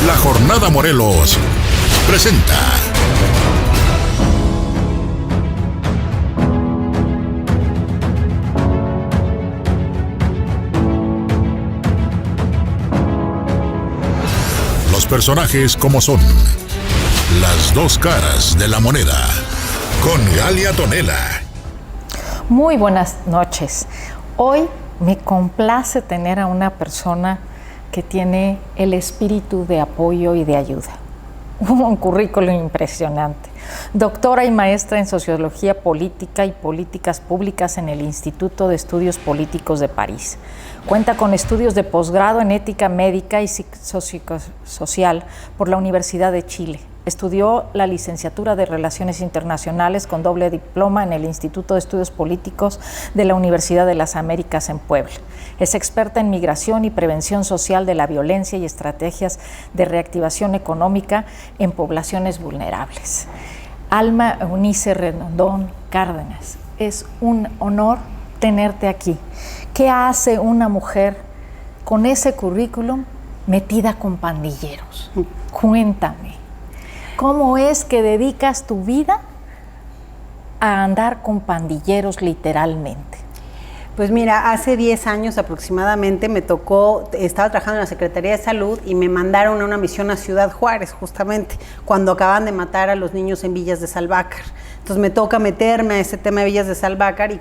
La Jornada Morelos presenta los personajes como son, las dos caras de la moneda, con Galia Tonela. Muy buenas noches. Hoy me complace tener a una persona que tiene el espíritu de apoyo y de ayuda. Un currículum impresionante. Doctora y maestra en Sociología Política y Políticas Públicas en el Instituto de Estudios Políticos de París. Cuenta con estudios de posgrado en Ética Médica y Psicosocial por la Universidad de Chile. Estudió la licenciatura de Relaciones Internacionales con doble diploma en el Instituto de Estudios Políticos de la Universidad de las Américas en Puebla. Es experta en migración y prevención social de la violencia y estrategias de reactivación económica en poblaciones vulnerables. Alma Eunice Rendón Cárdenas, es un honor tenerte aquí. ¿Qué hace una mujer con ese currículum metida con pandilleros? Cuéntame. ¿Cómo es que dedicas tu vida a andar con pandilleros literalmente? Pues mira, hace 10 años aproximadamente me tocó, estaba trabajando en la Secretaría de Salud y me mandaron a una misión a Ciudad Juárez, justamente, cuando acaban de matar a los niños en Villas de Salvácar. Entonces me toca meterme a ese tema de Villas de Salvácar y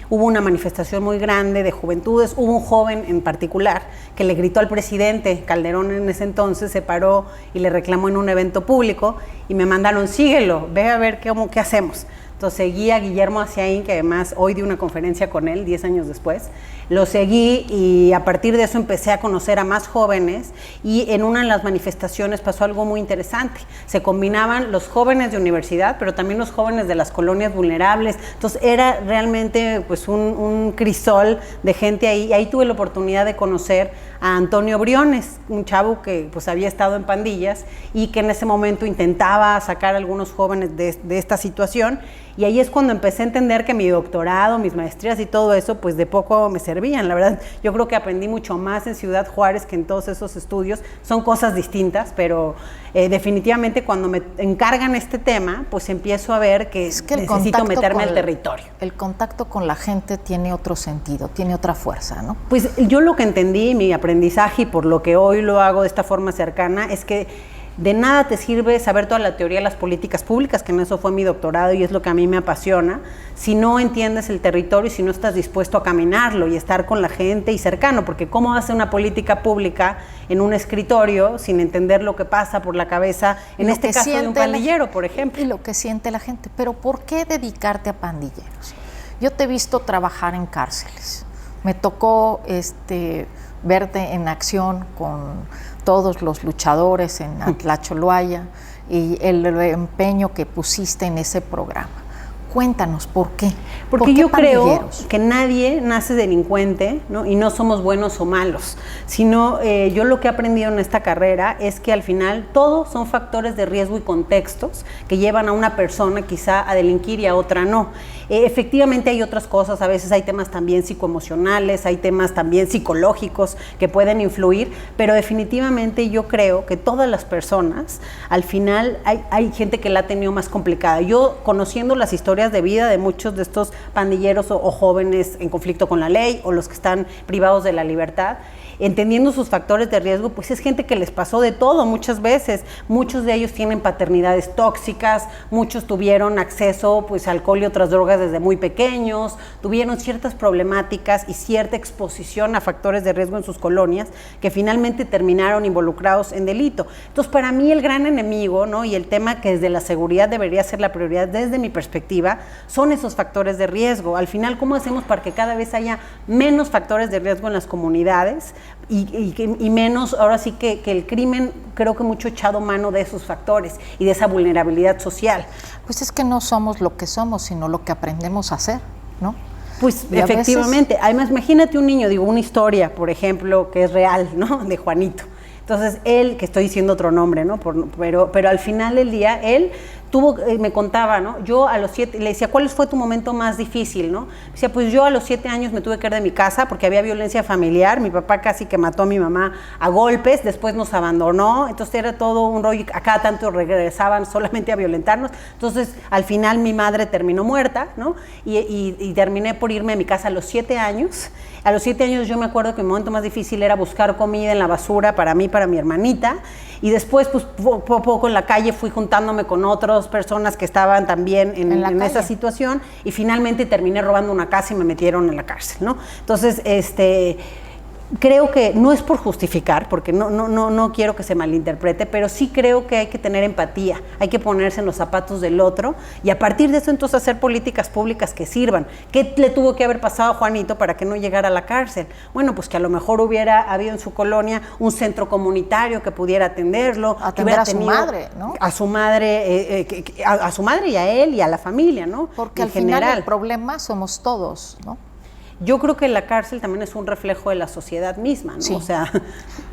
hubo una manifestación muy grande de juventudes, hubo un joven en particular que le gritó al presidente Calderón en ese entonces, se paró y le reclamó en un evento público y me mandaron, síguelo, ve a ver qué hacemos. Entonces seguí a Guillermo Aciaín, que además hoy di una conferencia con él 10 años después. Lo seguí y a partir de eso empecé a conocer a más jóvenes y en una de las manifestaciones pasó algo muy interesante. Se combinaban los jóvenes de universidad, pero también los jóvenes de las colonias vulnerables. Entonces era realmente pues un crisol de gente ahí. Y ahí tuve la oportunidad de conocer a Antonio Briones, un chavo que pues había estado en pandillas y que en ese momento intentaba sacar a algunos jóvenes de esta situación. Y ahí es cuando empecé a entender que mi doctorado, mis maestrías y todo eso, pues de poco me servían. La verdad, yo creo que aprendí mucho más en Ciudad Juárez que en todos esos estudios. Son cosas distintas, pero definitivamente cuando me encargan este tema, pues empiezo a ver que necesito meterme al territorio. El contacto con la gente tiene otro sentido, tiene otra fuerza, ¿no? Pues yo lo que entendí, mi aprendizaje y por lo que hoy lo hago de esta forma cercana, es que de nada te sirve saber toda la teoría de las políticas públicas, que en eso fue mi doctorado y es lo que a mí me apasiona, si no entiendes el territorio y si no estás dispuesto a caminarlo y estar con la gente y cercano, porque ¿cómo hace una política pública en un escritorio sin entender lo que pasa por la cabeza, en este caso de un pandillero, por ejemplo? Y lo que siente la gente. Pero ¿por qué dedicarte a pandilleros? Yo te he visto trabajar en cárceles. Me tocó verte en acción con todos los luchadores en Atlacholoaya y el empeño que pusiste en ese programa. Cuéntanos, ¿por qué? Porque yo creo que nadie nace delincuente, ¿no? Y no somos buenos o malos, sino yo lo que he aprendido en esta carrera es que al final todos son factores de riesgo y contextos que llevan a una persona quizá a delinquir y a otra no. Efectivamente hay otras cosas, a veces hay temas también psicoemocionales, hay temas también psicológicos que pueden influir, pero definitivamente yo creo que todas las personas, al final hay gente que la ha tenido más complicada. Yo, conociendo las historias de vida de muchos de estos pandilleros o jóvenes en conflicto con la ley o los que están privados de la libertad, entendiendo sus factores de riesgo, pues es gente que les pasó de todo muchas veces. Muchos de ellos tienen paternidades tóxicas, muchos tuvieron acceso pues a alcohol y otras drogas desde muy pequeños, tuvieron ciertas problemáticas y cierta exposición a factores de riesgo en sus colonias que finalmente terminaron involucrados en delito. Entonces, para mí el gran enemigo, ¿no? Y el tema que desde la seguridad debería ser la prioridad desde mi perspectiva, son esos factores de riesgo. Al final, ¿cómo hacemos para que cada vez haya menos factores de riesgo en las comunidades? Y menos, ahora sí que el crimen, creo que mucho echado mano de esos factores y de esa vulnerabilidad social. Pues es que no somos lo que somos, sino lo que aprendemos a hacer, ¿no? Pues y efectivamente, además imagínate un niño, digo, una historia, por ejemplo, que es real, ¿no? De Juanito. Entonces él, que estoy diciendo otro nombre, ¿no? Pero al final del día, él me contaba, ¿no? Yo a los 7, le decía, ¿cuál fue tu momento más difícil, no? Decía, pues yo a los 7 años me tuve que ir de mi casa porque había violencia familiar, mi papá casi que mató a mi mamá a golpes, después nos abandonó, entonces era todo un rollo, a cada tanto regresaban solamente a violentarnos, entonces al final mi madre terminó muerta, ¿no? Y terminé por irme a mi casa a los 7 años. A los 7 años yo me acuerdo que mi momento más difícil era buscar comida en la basura para mí, para mi hermanita, y después pues poco a poco en la calle fui juntándome con otras personas que estaban también en esa situación, y finalmente terminé robando una casa y me metieron en la cárcel, ¿no? Entonces, creo que no es por justificar, porque no quiero que se malinterprete, pero sí creo que hay que tener empatía, hay que ponerse en los zapatos del otro y a partir de eso entonces hacer políticas públicas que sirvan. ¿Qué le tuvo que haber pasado a Juanito para que no llegara a la cárcel? Bueno, pues que a lo mejor hubiera habido en su colonia un centro comunitario que pudiera atenderlo. Atender a su madre, ¿no? A su madre, a su madre y a él y a la familia, ¿no? Porque al final el problema somos todos, ¿no? Yo creo que la cárcel también es un reflejo de la sociedad misma, ¿no? Sí, o sea,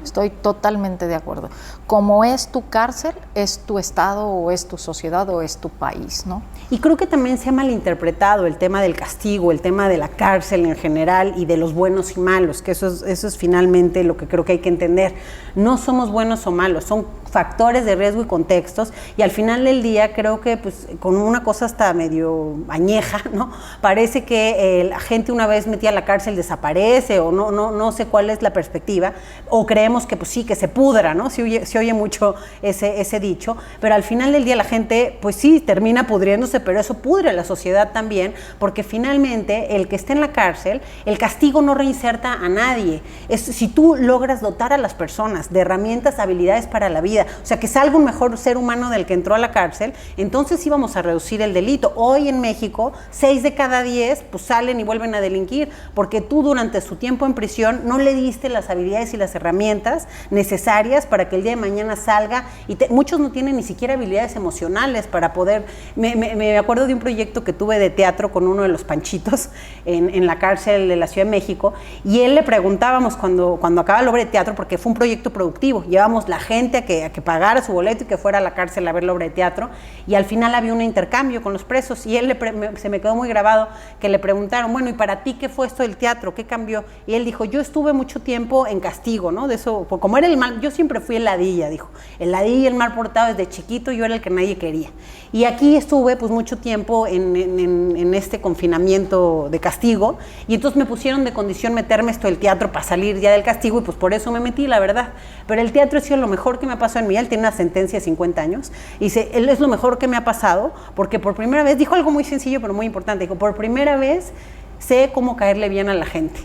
estoy totalmente de acuerdo. Como es tu cárcel, es tu estado o es tu sociedad o es tu país, ¿no? Y creo que también se ha malinterpretado el tema del castigo, el tema de la cárcel en general y de los buenos y malos, que eso es finalmente lo que creo que hay que entender. No somos buenos o malos, son factores de riesgo y contextos, y al final del día creo que pues con una cosa hasta medio añeja, ¿no? Parece que la gente una vez metida a la cárcel desaparece o no sé cuál es la perspectiva, o creemos que pues sí, que se pudra, ¿no? Se oye mucho ese dicho, pero al final del día la gente pues sí termina pudriéndose, pero eso pudre a la sociedad también, porque finalmente el que esté en la cárcel, el castigo no reinserta a nadie. Si tú logras dotar a las personas de herramientas, habilidades para la vida, o sea, que salga un mejor ser humano del que entró a la cárcel, entonces sí vamos a reducir el delito. Hoy en México, 6 de cada 10 pues salen y vuelven a delinquir, porque tú durante su tiempo en prisión no le diste las habilidades y las herramientas necesarias para que el día de mañana salga, y muchos no tienen ni siquiera habilidades emocionales para poder... Me acuerdo de un proyecto que tuve de teatro con uno de los Panchitos en la cárcel de la Ciudad de México, y él le preguntábamos cuando acaba la obra de teatro, porque fue un proyecto productivo, llevamos la gente a que pagara su boleto y que fuera a la cárcel a ver la obra de teatro, y al final había un intercambio con los presos, y él se me quedó muy grabado que le preguntaron, bueno, ¿y para ti qué fue esto del teatro? ¿Qué cambió? Y él dijo, yo estuve mucho tiempo en castigo, ¿no? De eso, como era el mal, yo siempre fui el ladilla, dijo, el ladilla y el mal portado desde chiquito, yo era el que nadie quería. Y aquí estuve pues mucho tiempo en este confinamiento de castigo, y entonces me pusieron de condición meterme esto del teatro para salir ya del castigo, y pues por eso me metí, la verdad. Pero el teatro ha sido lo mejor que me ha pasado en mi vida. Él tiene una sentencia de 50 años, y dice, él es lo mejor que me ha pasado, porque por primera vez, dijo algo muy sencillo pero muy importante, dijo, por primera vez sé cómo caerle bien a la gente.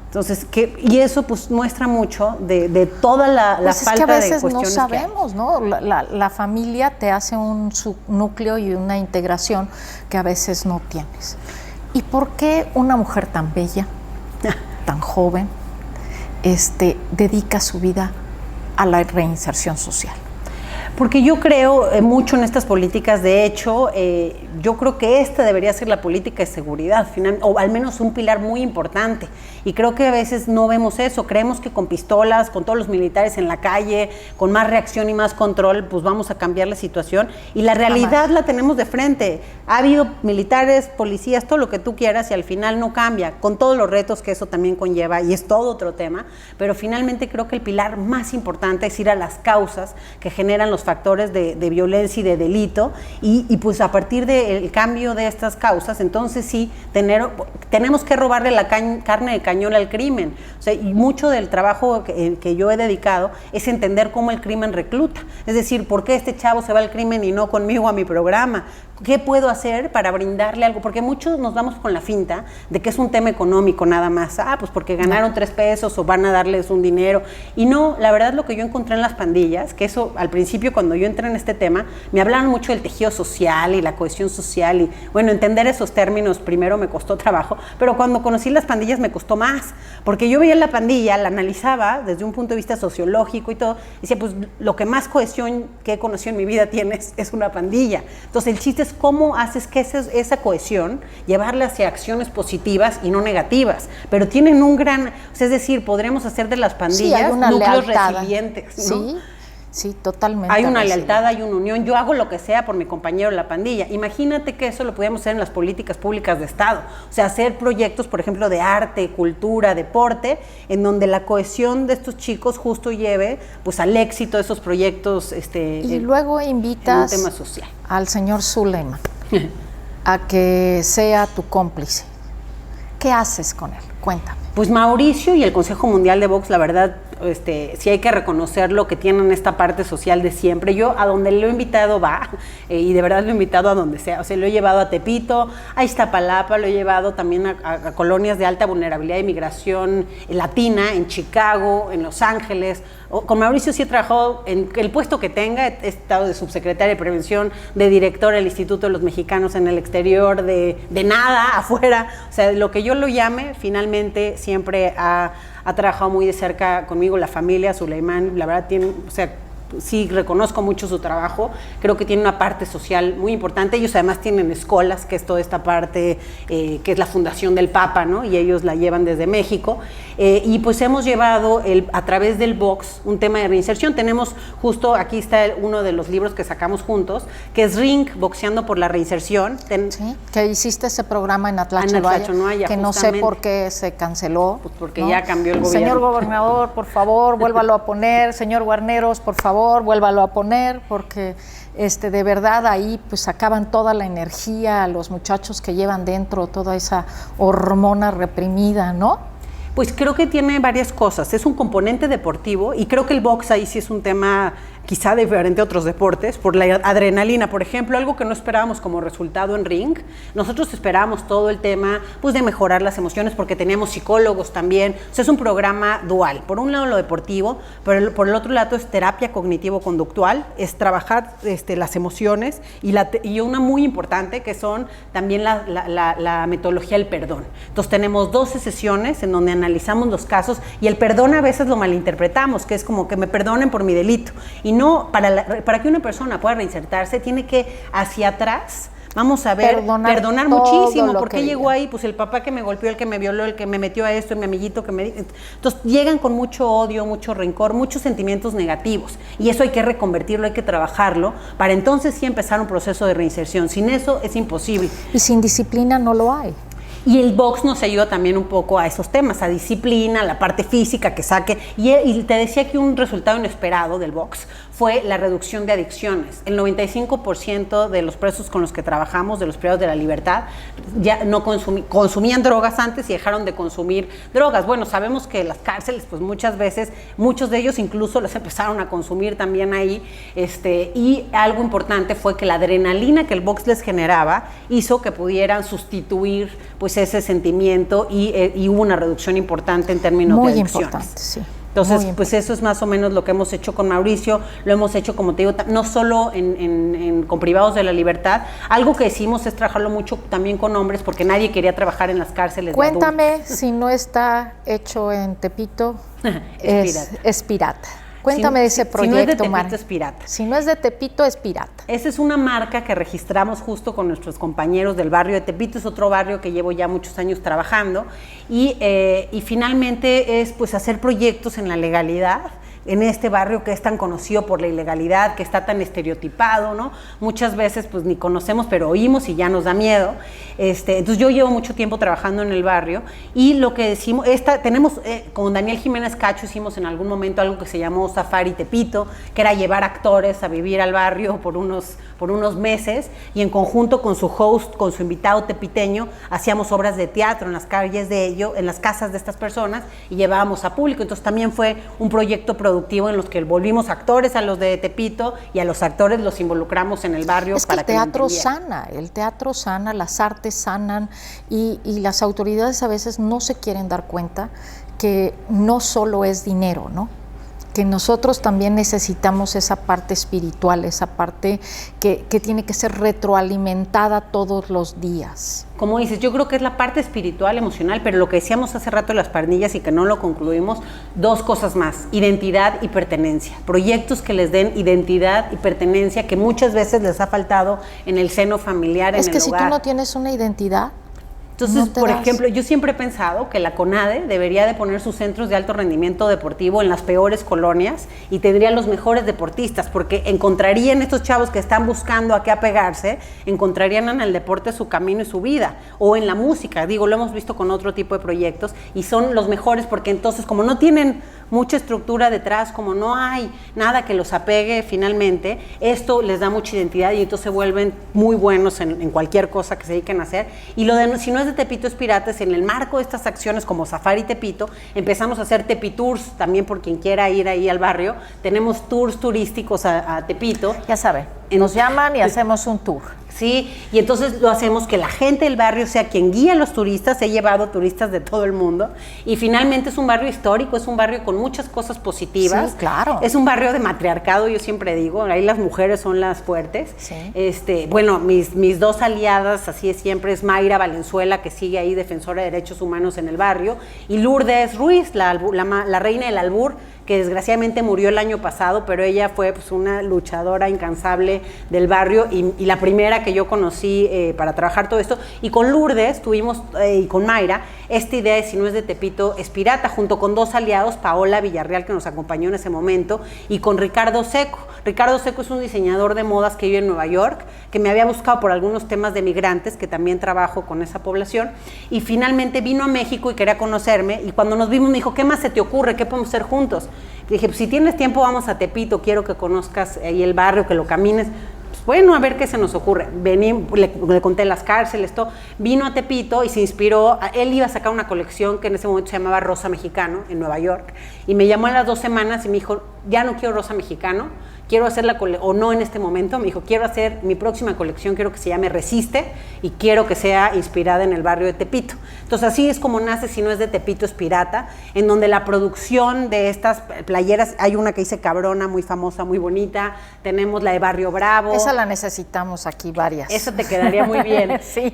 Entonces, y eso pues muestra mucho de toda la pues falta de cuestiones. Es que a veces no sabemos, ¿no? La familia te hace un subnúcleo y una integración que a veces no tienes. ¿Y por qué una mujer tan bella, tan joven, dedica su vida a la reinserción social? Porque yo creo mucho en estas políticas. De hecho, yo creo que esta debería ser la política de seguridad, o al menos un pilar muy importante. Y creo que a veces no vemos eso. Creemos que con pistolas, con todos los militares en la calle, con más reacción y más control, pues vamos a cambiar la situación. Y la realidad la tenemos de frente. Ha habido militares, policías, todo lo que tú quieras, y al final no cambia, con todos los retos que eso también conlleva, y es todo otro tema. Pero finalmente creo que el pilar más importante es ir a las causas que generan los factores de violencia y de delito, y pues a partir del cambio de estas causas, entonces sí, tenemos que robarle la carne de cañón al crimen. O sea, y mucho del trabajo que yo he dedicado es entender cómo el crimen recluta, es decir, ¿por qué este chavo se va al crimen y no conmigo a mi programa? ¿Qué puedo hacer para brindarle algo? Porque muchos nos vamos con la finta de que es un tema económico nada más. Pues porque ganaron 3 pesos o van a darles un dinero. Y no, la verdad lo que yo encontré en las pandillas, que eso al principio cuando yo entré en este tema, me hablaban mucho del tejido social y la cohesión social, y bueno, entender esos términos primero me costó trabajo, pero cuando conocí las pandillas me costó más, porque yo veía la pandilla, la analizaba desde un punto de vista sociológico y todo, y decía, pues lo que más cohesión que he conocido en mi vida tienes es una pandilla. Entonces el chiste es cómo haces que esa cohesión, llevarla hacia acciones positivas y no negativas, pero tienen un gran, o sea, es decir, podremos hacer de las pandillas núcleos resilientes, ¿no? Sí. sí, totalmente. Hay una lealtad, hay una unión. Yo hago lo que sea por mi compañero de la pandilla. Imagínate que eso lo pudiéramos hacer en las políticas públicas de Estado. O sea, hacer proyectos, por ejemplo, de arte, cultura, deporte, en donde la cohesión de estos chicos justo lleve pues al éxito de esos proyectos. Y luego invitas en un tema social. Al señor Suleiman a que sea tu cómplice. ¿Qué haces con él? Cuéntame. Pues Mauricio y el Consejo Mundial de Box, la verdad, sí hay que reconocerlo, que tienen esta parte social de siempre. Yo a donde lo he invitado va, y de verdad lo he invitado a donde sea. O sea, lo he llevado a Tepito, a Iztapalapa, lo he llevado también a colonias de alta vulnerabilidad y migración latina, en Chicago, en Los Ángeles. Con Mauricio sí he trabajado en el puesto que tenga, he estado de subsecretaria de Prevención, de directora del Instituto de los Mexicanos en el Exterior, de nada, afuera. O sea, lo que yo lo llame, finalmente siempre ha trabajado muy de cerca conmigo, la familia Suleiman, la verdad tiene, o sea, sí reconozco mucho su trabajo, creo que tiene una parte social muy importante. Ellos además tienen escuelas, que es toda esta parte que es la Fundación del Papa, ¿no? Y ellos la llevan desde México, y pues hemos llevado a través del box un tema de reinserción. Tenemos justo, aquí está uno de los libros que sacamos juntos, que es Ring, Boxeando por la Reinserción. Sí, que hiciste ese programa en Atlachonoaya, que no sé por qué se canceló. Pues porque ya cambió el gobierno. Señor gobernador, por favor, vuélvalo a poner. Señor Guarneros, por favor, vuélvalo a poner, porque de verdad ahí pues sacaban toda la energía a los muchachos que llevan dentro toda esa hormona reprimida, ¿no? Pues creo que tiene varias cosas. Es un componente deportivo y creo que el box ahí sí es un tema quizá diferente a otros deportes, por la adrenalina, por ejemplo, algo que no esperábamos como resultado en Ring. Nosotros esperábamos todo el tema pues de mejorar las emociones, porque teníamos psicólogos también. O sea, es un programa dual. Por un lado lo deportivo, pero por el otro lado es terapia cognitivo-conductual, es trabajar las emociones y una muy importante que son también la metodología del perdón. Entonces tenemos 12 sesiones en donde analizamos los casos, y el perdón a veces lo malinterpretamos, que es como que me perdonen por mi delito. Y no, para que una persona pueda reinsertarse, tiene que hacia atrás, vamos a ver, perdonar muchísimo. ¿Por qué llegó ahí? Pues el papá que me golpeó, el que me violó, el que me metió a esto, mi amiguito que me... Entonces llegan con mucho odio, mucho rencor, muchos sentimientos negativos, y eso hay que reconvertirlo, hay que trabajarlo, para entonces sí empezar un proceso de reinserción. Sin eso es imposible. Y sin disciplina no lo hay. Y el box nos ayuda también un poco a esos temas, a disciplina, a la parte física que saque. Y te decía que un resultado inesperado del box fue la reducción de adicciones. El 95% de los presos con los que trabajamos, de los privados de la libertad, ya no consumían drogas antes y dejaron de consumir drogas. Bueno, sabemos que las cárceles, pues muchas veces, muchos de ellos incluso las empezaron a consumir también ahí. Y algo importante fue que la adrenalina que el box les generaba hizo que pudieran sustituir pues ese sentimiento, y hubo una reducción importante en términos de adicciones. Muy importante, sí. Entonces, pues eso es más o menos lo que hemos hecho con Mauricio. Lo hemos hecho, como te digo, no solo con privados de la libertad. Algo que hicimos es trabajarlo mucho también con hombres, porque nadie quería trabajar en las cárceles. Cuéntame, si no está hecho en Tepito, es pirata. Cuéntame de ese proyecto, si no es de Tepito, es pirata. Si no es de Tepito, es pirata. Esa es una marca que registramos justo con nuestros compañeros del barrio de Tepito. Es otro barrio que llevo ya muchos años trabajando. Y finalmente es pues hacer proyectos en la legalidad, en este barrio que es tan conocido por la ilegalidad, que está tan estereotipado, ¿no? Muchas veces pues ni conocemos, pero oímos y ya nos da miedo. Entonces yo llevo mucho tiempo trabajando en el barrio, y lo que decimos, tenemos, con Daniel Jiménez Cacho hicimos en algún momento algo que se llamó Safari Tepito, que era llevar actores a vivir al barrio por unos meses, y en conjunto con su host, con su invitado tepiteño, hacíamos obras de teatro en las calles de ellos, en las casas de estas personas, y llevábamos a público. Entonces también fue un proyecto productivo en los que volvimos actores a los de Tepito, y a los actores los involucramos en el barrio. Es que el teatro sana, las artes sanan, y las autoridades a veces no se quieren dar cuenta que no solo es dinero, ¿no? Que nosotros también necesitamos esa parte espiritual, esa parte que tiene que ser retroalimentada todos los días. Como dices, yo creo que es la parte espiritual, emocional, pero lo que decíamos hace rato de las pandillas y que no lo concluimos, dos cosas más: identidad y pertenencia. Proyectos que les den identidad y pertenencia, que muchas veces les ha faltado en el seno familiar, en el hogar. Es que si tú no tienes una identidad, Entonces, por ejemplo, yo siempre he pensado que la CONADE debería de poner sus centros de alto rendimiento deportivo en las peores colonias y tendría los mejores deportistas, porque encontrarían estos chavos que están buscando a qué apegarse, encontrarían en el deporte su camino y su vida, o en la música, digo, lo hemos visto con otro tipo de proyectos, y son los mejores porque entonces, como no tienen mucha estructura detrás, como no hay nada que los apegue finalmente, esto les da mucha identidad y entonces se vuelven muy buenos en cualquier cosa que se dediquen a hacer. Y lo de, si no es de Tepito es Piratas, en el marco de estas acciones como Safari Tepito, empezamos a hacer Tepitours, también por quien quiera ir ahí al barrio, tenemos tours turísticos a Tepito. Ya sabe, nos llaman y hacemos un tour. Sí, y entonces lo hacemos que la gente del barrio sea quien guía a los turistas. He llevado turistas de todo el mundo y finalmente es un barrio histórico, es un barrio con muchas cosas positivas. Sí, claro. Es un barrio de matriarcado, yo siempre digo, ahí las mujeres son las fuertes. Sí. Bueno, mis dos aliadas, así es siempre, es Mayra Valenzuela, que sigue ahí, defensora de derechos humanos en el barrio, y Lourdes Ruiz, la reina del albur, que desgraciadamente murió el año pasado, pero ella fue pues una luchadora incansable del barrio y la primera que yo conocí para trabajar todo esto. Y con Lourdes tuvimos, y con Mayra, esta idea de Si no es de Tepito es Pirata, junto con dos aliados, Paola Villarreal, que nos acompañó en ese momento, y con Ricardo Seco. Ricardo Seco es un diseñador de modas que vive en Nueva York, que me había buscado por algunos temas de migrantes, que también trabajo con esa población, y finalmente vino a México y quería conocerme, y cuando nos vimos me dijo, ¿qué más se te ocurre? ¿Qué podemos hacer juntos? Le dije, pues si tienes tiempo vamos a Tepito, quiero que conozcas ahí el barrio, que lo camines. Pues bueno, a ver qué se nos ocurre. Le conté las cárceles, todo. Vino a Tepito y se inspiró. Él iba a sacar una colección que en ese momento se llamaba Rosa Mexicano, en Nueva York. Y me llamó a las 2 semanas y me dijo, ya no quiero Rosa Mexicano, quiero hacer o no en este momento, me dijo, quiero hacer mi próxima colección, quiero que se llame Resiste y quiero que sea inspirada en el barrio de Tepito. Entonces así es como nace Si no es de Tepito es Pirata, en donde la producción de estas playeras, hay una que dice Cabrona, muy famosa, muy bonita, tenemos la de Barrio Bravo. Esa la necesitamos aquí varias. Esa te quedaría muy bien. Sí.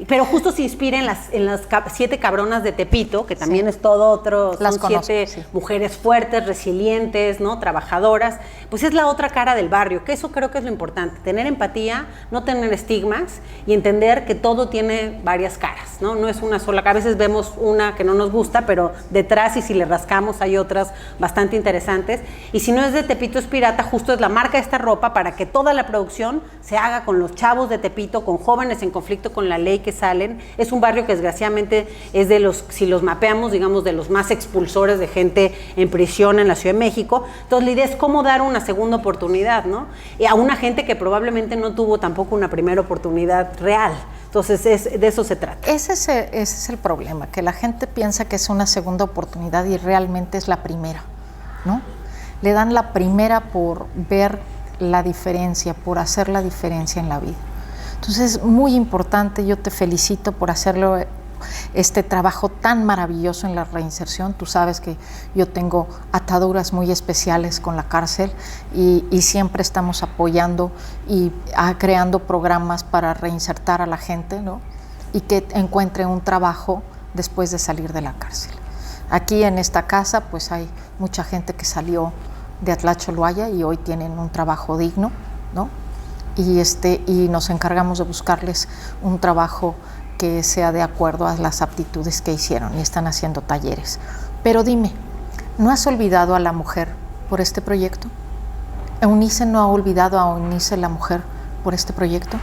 Pero justo se inspira en las 7 cabronas de Tepito, que también es todo otro, las son conozco, 7 mujeres fuertes, resilientes, ¿no? Trabajadoras. Pues es la otra cara del barrio, que eso creo que es lo importante, tener empatía, no tener estigmas y entender que todo tiene varias caras, ¿no? No es una sola cara. A veces vemos una que no nos gusta, pero detrás, y si le rascamos, hay otras bastante interesantes. Y Si no es de Tepito es Pirata, justo es la marca de esta ropa para que toda la producción se haga con los chavos de Tepito, con jóvenes en conflicto con la ley que salen. Es un barrio que desgraciadamente es de los, si los mapeamos, digamos, de los más expulsores de gente en prisión en la Ciudad de México. Entonces la idea es cómo dar una segunda oportunidad, ¿no? Y a una gente que probablemente no tuvo tampoco una primera oportunidad real. Entonces, de eso se trata. Ese es el problema, que la gente piensa que es una segunda oportunidad y realmente es la primera, ¿no? Le dan la primera por ver la diferencia, por hacer la diferencia en la vida. Entonces, es muy importante, yo te felicito por hacerlo, este trabajo tan maravilloso en la reinserción. Tú sabes que yo tengo ataduras muy especiales con la cárcel y siempre estamos apoyando y creando programas para reinsertar a la gente, ¿no? Y que encuentre un trabajo después de salir de la cárcel. Aquí en esta casa pues hay mucha gente que salió de Atlacholoaya y hoy tienen un trabajo digno, ¿no? Y nos encargamos de buscarles un trabajo que sea de acuerdo a las aptitudes que hicieron y están haciendo talleres. Pero dime, ¿no has olvidado a la mujer por este proyecto? ¿Eunice no ha olvidado a Eunice la mujer por este proyecto?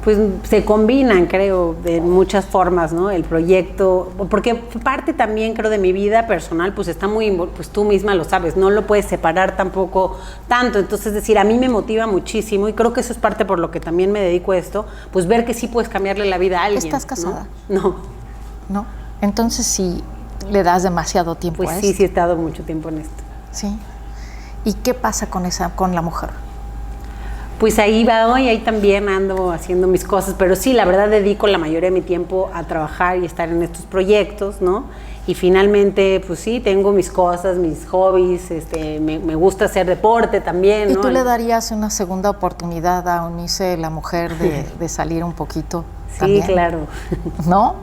Pues se combinan, creo, de muchas formas, ¿no? El proyecto, porque parte también, creo, de mi vida personal, pues está muy, pues tú misma lo sabes, no lo puedes separar tampoco tanto. Entonces, es decir, a mí me motiva muchísimo y creo que eso es parte por lo que también me dedico a esto, pues ver que sí puedes cambiarle la vida a alguien. ¿Estás casada? No. ¿No? Entonces sí le das demasiado tiempo pues a esto. Pues sí, he estado mucho tiempo en esto. Sí. ¿Y qué pasa con la mujer? Pues ahí va, y ahí también ando haciendo mis cosas, pero sí, la verdad dedico la mayoría de mi tiempo a trabajar y estar en estos proyectos, ¿no? Y finalmente, pues sí, tengo mis cosas, mis hobbies, me gusta hacer deporte también, ¿no? ¿Y tú le darías una segunda oportunidad a Eunice, la mujer, de salir un poquito también? Sí, claro. ¿No?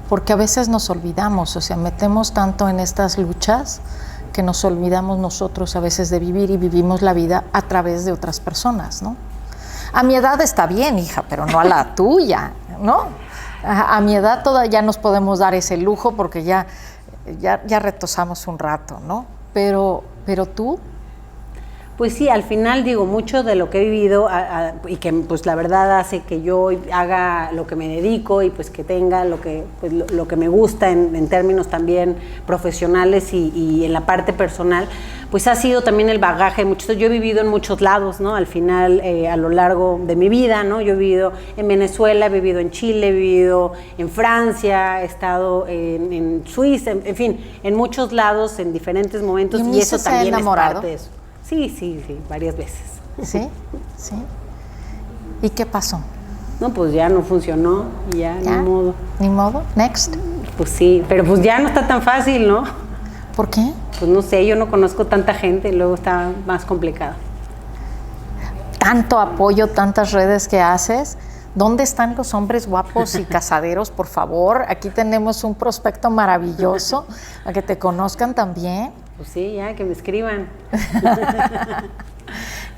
Porque a veces nos olvidamos, o sea, metemos tanto en estas luchas que nos olvidamos nosotros a veces de vivir y vivimos la vida a través de otras personas, ¿no? A mi edad está bien, hija, pero no a la tuya, ¿no? A mi edad todavía nos podemos dar ese lujo porque ya retosamos un rato, ¿no? Pero tú... Pues sí, al final digo, mucho de lo que he vivido y que pues la verdad hace que yo haga lo que me dedico y pues que tenga lo que me gusta en términos también profesionales y en la parte personal, pues ha sido también el bagaje. Yo he vivido en muchos lados, ¿no? Al final, a lo largo de mi vida, ¿no? Yo he vivido en Venezuela, he vivido en Chile, he vivido en Francia, he estado en Suiza, en fin, en muchos lados, en diferentes momentos, y eso también es parte de eso. Sí, varias veces. ¿Sí? ¿Y qué pasó? No, pues ya no funcionó, ya, ni modo. ¿Ni modo? ¿Next? Pues sí, pero pues ya no está tan fácil, ¿no? ¿Por qué? Pues no sé, yo no conozco tanta gente, luego está más complicado. Tanto apoyo, tantas redes que haces. ¿Dónde están los hombres guapos y casaderos, por favor? Aquí tenemos un prospecto maravilloso, a que te conozcan también. Pues sí, ya, que me escriban.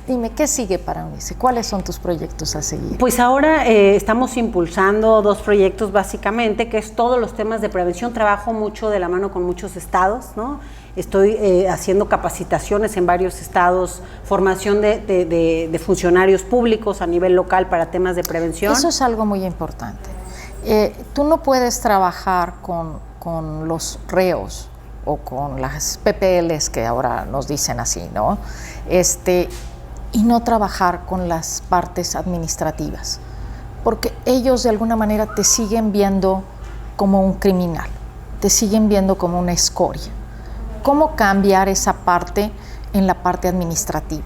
Dime, ¿qué sigue para UNICE? ¿Cuáles son tus proyectos a seguir? Pues ahora estamos impulsando 2 proyectos básicamente, que es todos los temas de prevención. Trabajo mucho de la mano con muchos estados, ¿no? Estoy haciendo capacitaciones en varios estados, formación de funcionarios públicos a nivel local para temas de prevención. Eso es algo muy importante. Tú no puedes trabajar con los reos o con las PPLs que ahora nos dicen así, ¿no? Y no trabajar con las partes administrativas, porque ellos de alguna manera te siguen viendo como un criminal, te siguen viendo como una escoria. ¿Cómo cambiar esa parte en la parte administrativa?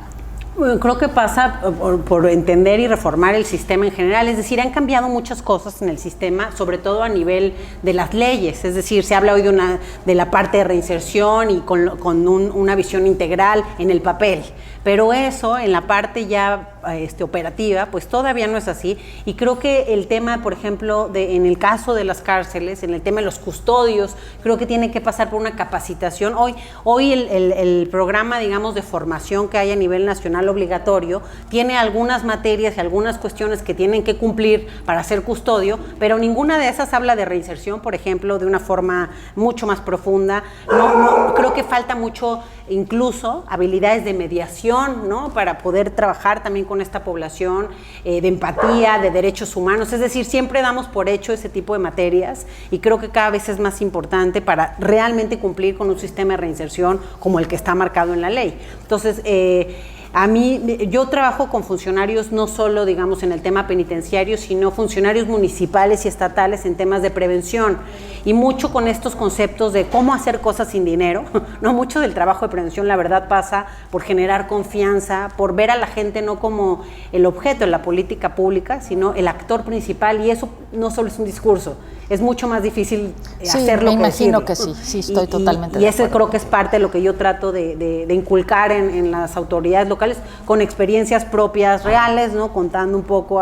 Bueno, creo que pasa por entender y reformar el sistema en general, es decir, han cambiado muchas cosas en el sistema, sobre todo a nivel de las leyes, es decir, se habla hoy de la parte de reinserción y con una visión integral en el papel, pero eso en la parte ya operativa, pues todavía no es así, y creo que el tema, por ejemplo, en el caso de las cárceles, en el tema de los custodios, creo que tiene que pasar por una capacitación. Hoy el programa, digamos, de formación que hay a nivel nacional obligatorio, tiene algunas materias y algunas cuestiones que tienen que cumplir para ser custodio, pero ninguna de esas habla de reinserción, por ejemplo, de una forma mucho más profunda. No, creo que falta mucho, incluso, habilidades de mediación, ¿no? Para poder trabajar también con esta población, de empatía, de derechos humanos, es decir, siempre damos por hecho ese tipo de materias y creo que cada vez es más importante para realmente cumplir con un sistema de reinserción como el que está marcado en la ley. Entonces, yo trabajo con funcionarios no solo, digamos, en el tema penitenciario, sino funcionarios municipales y estatales en temas de prevención y mucho con estos conceptos de cómo hacer cosas sin dinero, ¿no? Mucho del trabajo de prevención, la verdad, pasa por generar confianza, por ver a la gente no como el objeto de la política pública, sino el actor principal, y eso no solo es un discurso, es mucho más difícil hacerlo que imagino decirlo. Que sí, estoy totalmente de acuerdo. Y ese creo que es parte de lo que yo trato de inculcar en las autoridades locales, con experiencias propias reales, ¿no? Contando un poco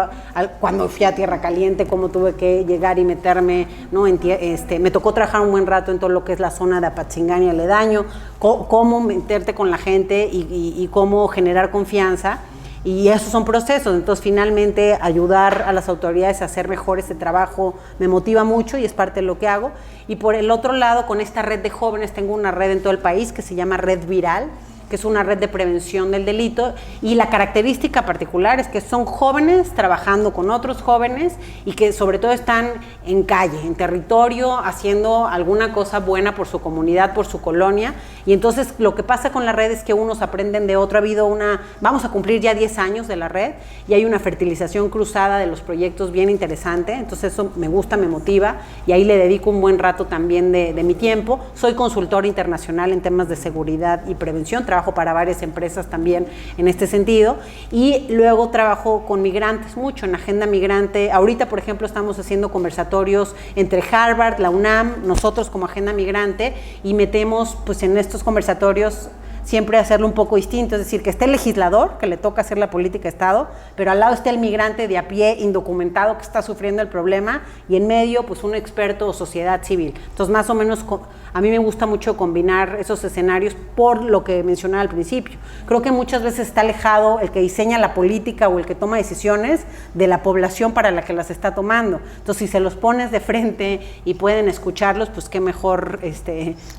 cuando fui a Tierra Caliente, cómo tuve que llegar y meterme, ¿no? Me tocó trabajar un buen rato en todo lo que es la zona de Apatzingán y aledaño, cómo meterte con la gente y cómo generar confianza. Y esos son procesos, entonces finalmente ayudar a las autoridades a hacer mejor ese trabajo me motiva mucho y es parte de lo que hago. Y por el otro lado, con esta red de jóvenes, tengo una red en todo el país que se llama Red Viral, que es una red de prevención del delito, y la característica particular es que son jóvenes trabajando con otros jóvenes y que sobre todo están en calle, en territorio, haciendo alguna cosa buena por su comunidad, por su colonia, y entonces lo que pasa con la red es que unos aprenden de otro. Ha habido vamos a cumplir ya 10 años de la red y hay una fertilización cruzada de los proyectos bien interesante, entonces eso me gusta, me motiva y ahí le dedico un buen rato también de mi tiempo. Soy consultora internacional en temas de seguridad y prevención, trabajo para varias empresas también en este sentido, y luego trabajo con migrantes mucho en agenda migrante. Ahorita, por ejemplo, estamos haciendo conversatorios entre Harvard, la UNAM, nosotros como agenda migrante, y metemos pues en estos conversatorios siempre hacerlo un poco distinto, es decir, que esté el legislador, que le toca hacer la política de Estado, pero al lado esté el migrante de a pie, indocumentado, que está sufriendo el problema, y en medio, pues un experto o sociedad civil. Entonces, más o menos, a mí me gusta mucho combinar esos escenarios por lo que mencionaba al principio. Creo que muchas veces está alejado el que diseña la política o el que toma decisiones de la población para la que las está tomando. Entonces, si se los pones de frente y pueden escucharlos, pues qué mejor,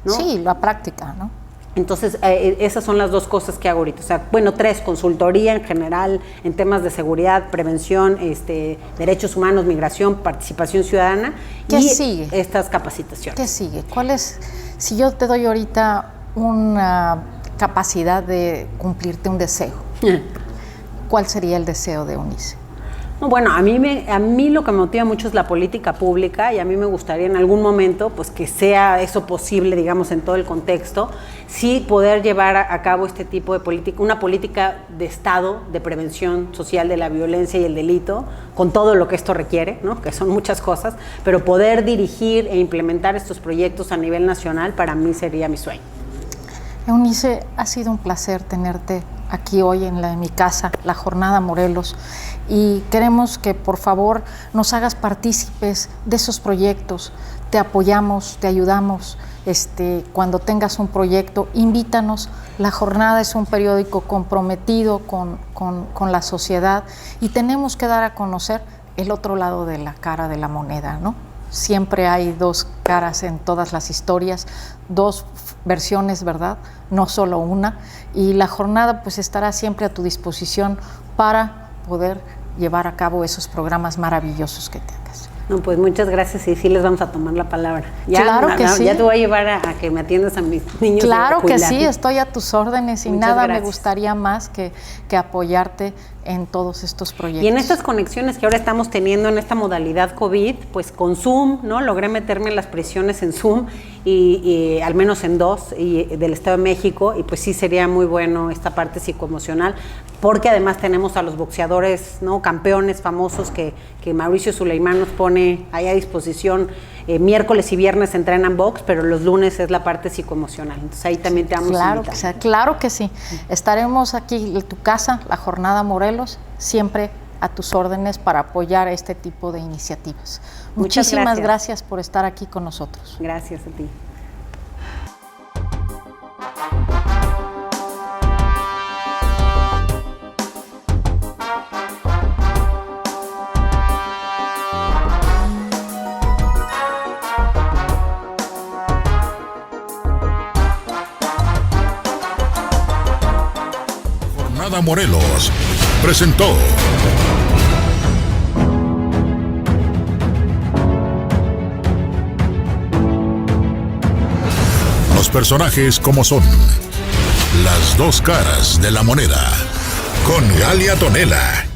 ¿no? Sí, la práctica, ¿no? Entonces, esas son las dos cosas que hago ahorita. O sea, bueno, 3, consultoría en general en temas de seguridad, prevención, derechos humanos, migración, participación ciudadana. ¿Qué y sigue? Estas capacitaciones. ¿Qué sigue? ¿Cuál es, si yo te doy ahorita una capacidad de cumplirte un deseo, cuál sería el deseo de Eunice? No, bueno, a mí lo que me motiva mucho es la política pública, y a mí me gustaría en algún momento pues que sea eso posible, digamos, en todo el contexto, sí poder llevar a cabo este tipo de política, una política de Estado de prevención social de la violencia y el delito, con todo lo que esto requiere, ¿no? Que son muchas cosas, pero poder dirigir e implementar estos proyectos a nivel nacional para mí sería mi sueño. Eunice, ha sido un placer tenerte aquí hoy en mi casa, la Jornada Morelos, y queremos que por favor nos hagas partícipes de esos proyectos. Te apoyamos, te ayudamos. Cuando tengas un proyecto, invítanos. La Jornada es un periódico comprometido con la sociedad, y tenemos que dar a conocer el otro lado de la cara de la moneda, ¿no? Siempre hay dos caras en todas las historias, dos versiones, ¿verdad? No solo una. Y la Jornada pues estará siempre a tu disposición para poder llevar a cabo esos programas maravillosos que tengas. No, pues muchas gracias, y sí les vamos a tomar la palabra. Claro que sí. Ya te voy a llevar a que me atiendas a mis niños. Claro que sí, estoy a tus órdenes, y muchas nada gracias. Me gustaría más que apoyarte en todos estos proyectos. Y en estas conexiones que ahora estamos teniendo en esta modalidad COVID, pues con Zoom, ¿no? Logré meterme en las prisiones en Zoom, y al menos en 2 del Estado de México, y pues sí sería muy bueno esta parte psicoemocional, porque además tenemos a los boxeadores, ¿no? Campeones famosos que Mauricio Suleimán nos pone ahí a disposición. Miércoles y viernes entrenan box, pero los lunes es la parte psicoemocional. Entonces ahí también te vamos a invitar. Claro que sí. Estaremos aquí en tu casa, la Jornada Morelos, siempre a tus órdenes para apoyar este tipo de iniciativas. Muchísimas gracias por estar aquí con nosotros. Gracias a ti. Jornada Morelos presentó los personajes como son, las dos caras de la moneda, con Galia Tonela.